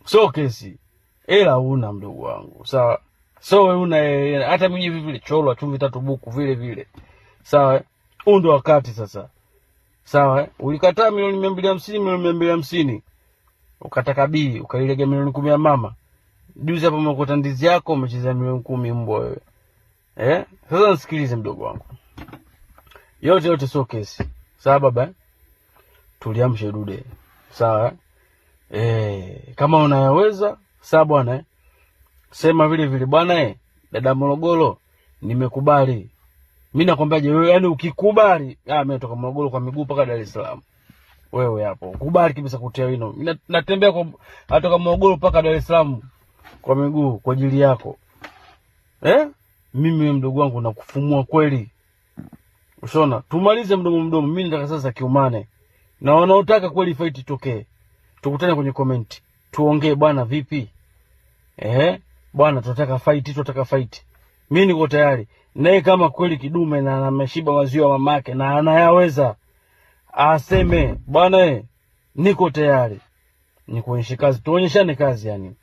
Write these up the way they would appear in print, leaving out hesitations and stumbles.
So kesi. Ela una mdogo wangu. Sawa. So wewe una hata mimi hivi vile cholo chumvi 3 buku vile vile. Sawa. Huu ndo wakati sasa. Sawa. Ulikataa milioni 250, milioni 250. Ukataka bii, ukailega milioni 10 ya mama. Juzi hapo umekota ndizi yako, umecheza milioni 10 mbwa wewe. Sasa nisikilize mdogo wangu. Yote sio kesi. Sawa baba? Tuliamshe dude. Sawa? Kama unayaweza, sawa bwana. Sema vile vile bwana dada Morogoro, nimekubali. Mimi nakwambiaje wewe, yani ukikubali, mimi natoka Morogoro kwa miguu mpaka Dar es Salaam. Wewe hapo, kubali kabisa kutia wino. Mimi natembea kwa atoka Morogoro mpaka Dar es Salaam kwa miguu kwa ajili yako. Mimi mdogo wangu nakufumua kweli. Ushona, tumalize mdomo. Mimi nataka sasa kiumane. Na wanaotaka kweli fight itokee. Tukutane kwenye comment. Tuongee bwana vipi? Bwana tunataka fight. Mimi niko tayari. Naye kama kweli kidume na ameshiba maziwa mamake na anayaweza aseme bwana niko tayari. Nikuonyeshe kazi, tuonyeshane kazi yani.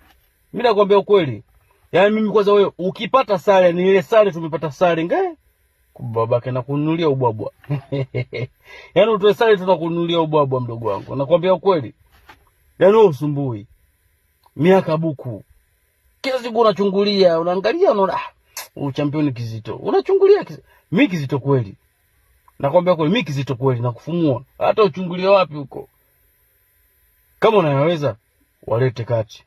Mimi nakwambia ukweli. Yaani mimi kwanza wewe ukipata sare ni ile sare tumepata sare ngae babake na kununulia ubwabwa. Yaani utoe sare tunakununulia ubwabwa mdogo wangu. Nakwambia ukweli. Yaani wewe usumbui. Miaka buku. Kila siku unachungulia, unaangalia unaona champion Kizito. Unachungulia mimi Kizito kweli. Nakwambia kweli mimi Kizito kweli nakufumua. Hata uchungulia wapi huko. Kama unayaweza walete kati.